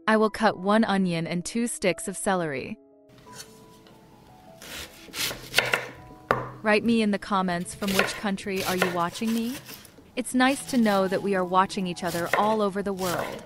I will cut 1 onion and 2 sticks of celery. Write me in the comments from which country are you watching me? It's nice to know that we are watching each other all over the world.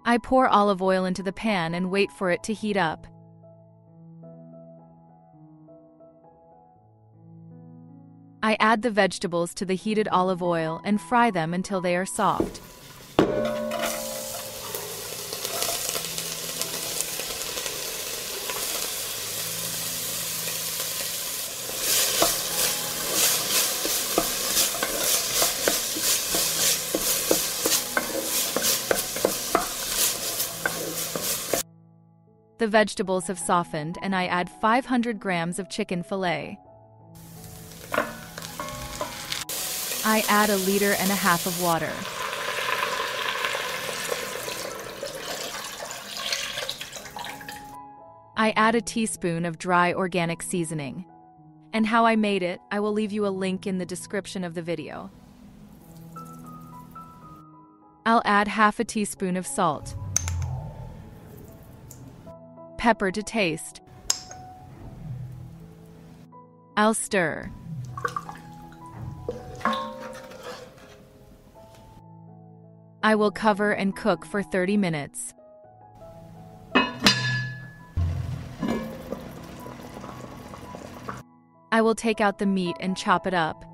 I pour olive oil into the pan and wait for it to heat up. I add the vegetables to the heated olive oil and fry them until they are soft. The vegetables have softened and I add 500 grams of chicken fillet. I add 1.5 liters of water. I add a teaspoon of dry organic seasoning. And how I made it, I will leave you a link in the description of the video. I'll add 1/2 teaspoon of salt. Pepper to taste. I'll stir. I will cover and cook for 30 minutes. I will take out the meat and chop it up.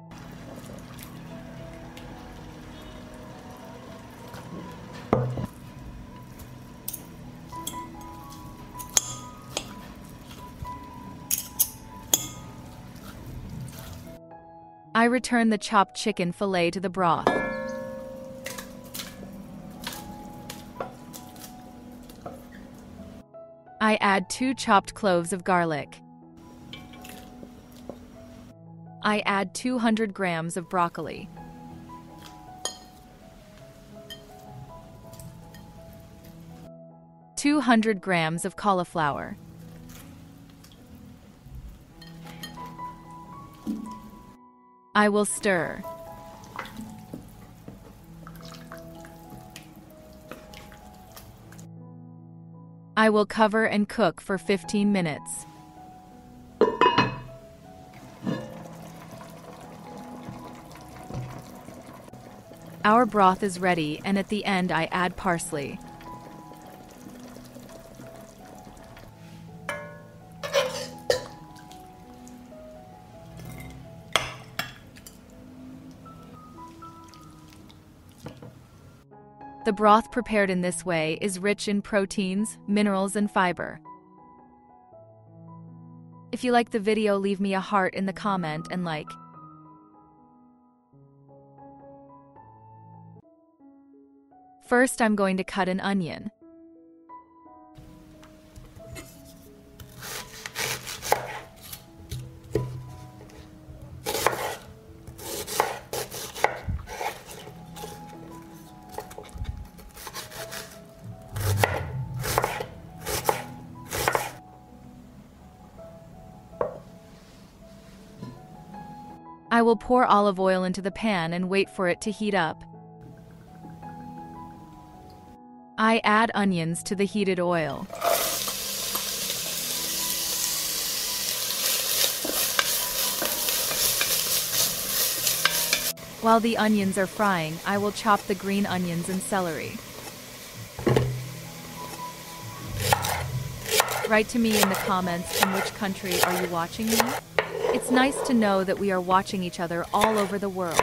I return the chopped chicken fillet to the broth. I add 2 chopped cloves of garlic. I add 200 grams of broccoli. (200 grams of cauliflower). I will stir. I will cover and cook for 15 minutes. Our broth is ready, and at the end I add parsley. The broth prepared in this way is rich in proteins, minerals, and fiber. If you like the video, leave me a heart in the comment and like. First, I'm going to cut an onion. I will pour olive oil into the pan and wait for it to heat up. I add onions to the heated oil. While the onions are frying, I will chop the green onions and celery. Write to me in the comments from which country are you watching me? It's nice to know that we are watching each other all over the world.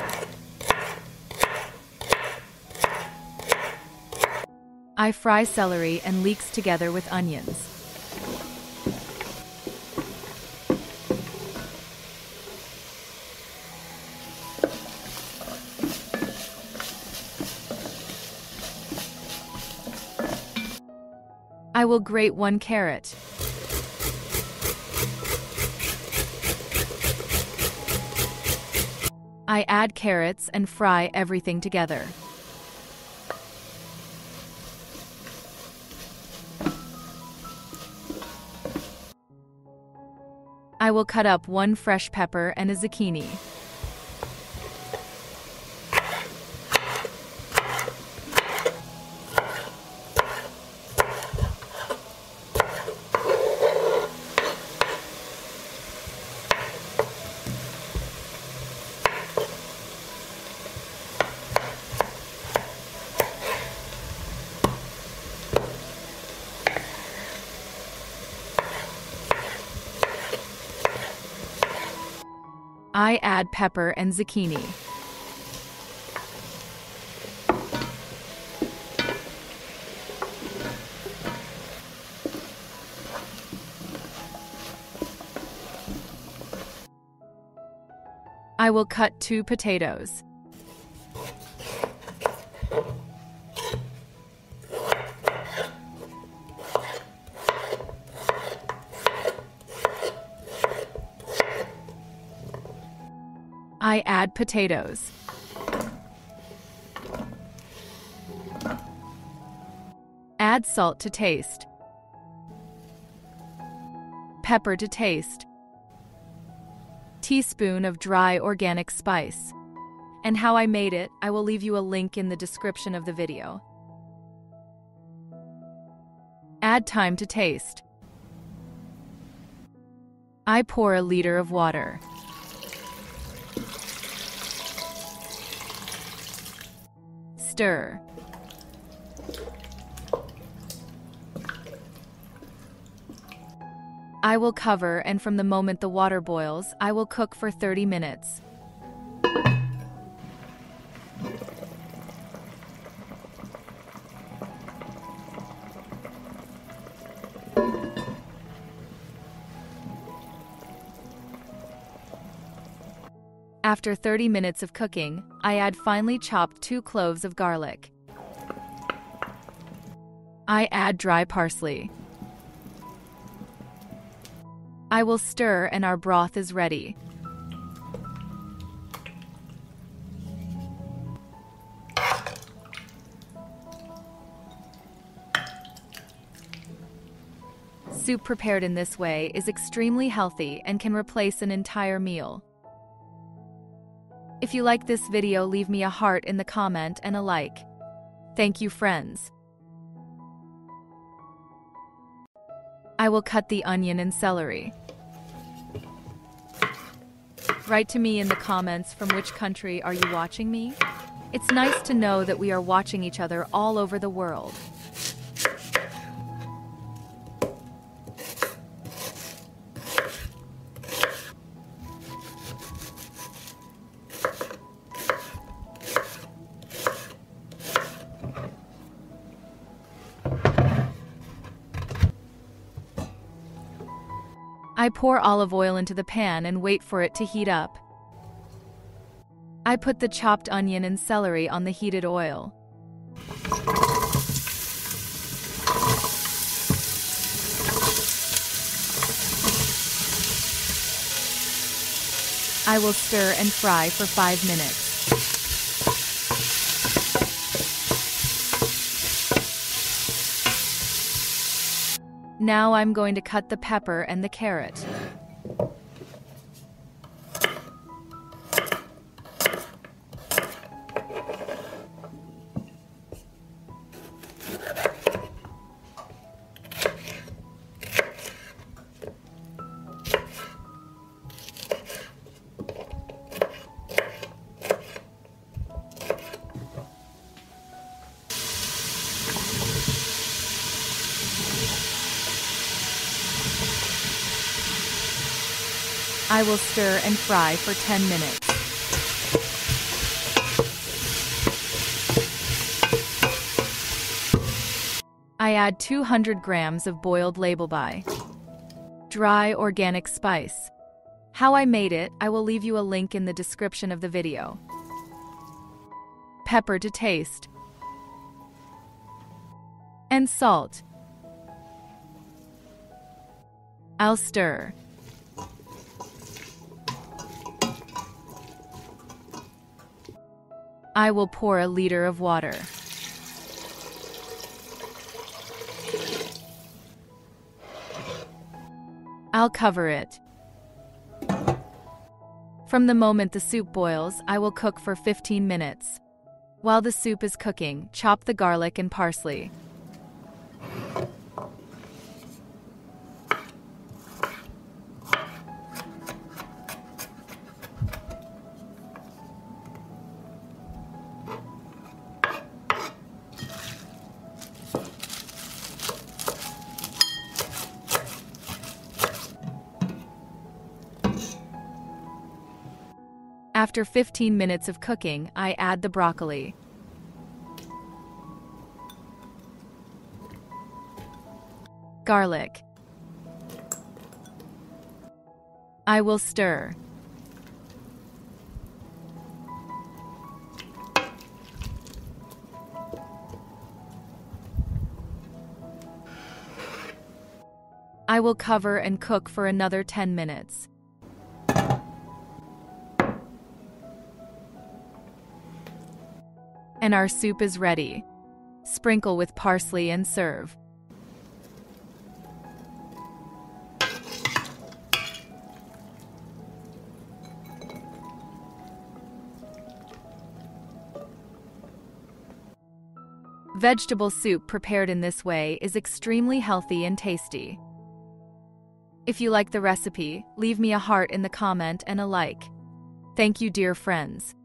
I fry celery and leeks together with onions. I will grate 1 carrot. I add carrots and fry everything together. I will cut up one fresh pepper and a zucchini. I add pepper and zucchini. I will cut 2 potatoes. I add potatoes. Add salt to taste. Pepper to taste. Teaspoon of dry organic spice. And how I made it, I will leave you a link in the description of the video. Add thyme to taste. I pour a liter of water. Stir. I will cover, and from the moment the water boils, I will cook for 30 minutes. After 30 minutes of cooking, I add finely chopped 2 cloves of garlic. I add dry parsley. I will stir and our broth is ready. Soup prepared in this way is extremely healthy and can replace an entire meal. If you like this video, leave me a heart in the comment and a like. Thank you, friends. I will cut the onion and celery. Write to me in the comments from which country are you watching me? It's nice to know that we are watching each other all over the world. I pour olive oil into the pan and wait for it to heat up. I put the chopped onion and celery on the heated oil. I will stir and fry for 5 minutes. Now I'm going to cut the pepper and the carrot. I will stir and fry for 10 minutes. I add 200 grams of boiled labelbi. Dry organic spice. How I made it, I will leave you a link in the description of the video. Pepper to taste. And salt. I'll stir. I will pour a liter of water. I'll cover it. From the moment the soup boils, I will cook for 15 minutes. While the soup is cooking, chop the garlic and parsley. After 15 minutes of cooking, I add the broccoli. Garlic. I will stir. I will cover and cook for another 10 minutes. And our soup is ready. Sprinkle with parsley and serve. Vegetable soup prepared in this way is extremely healthy and tasty. If you like the recipe, leave me a heart in the comment and a like. Thank you, dear friends.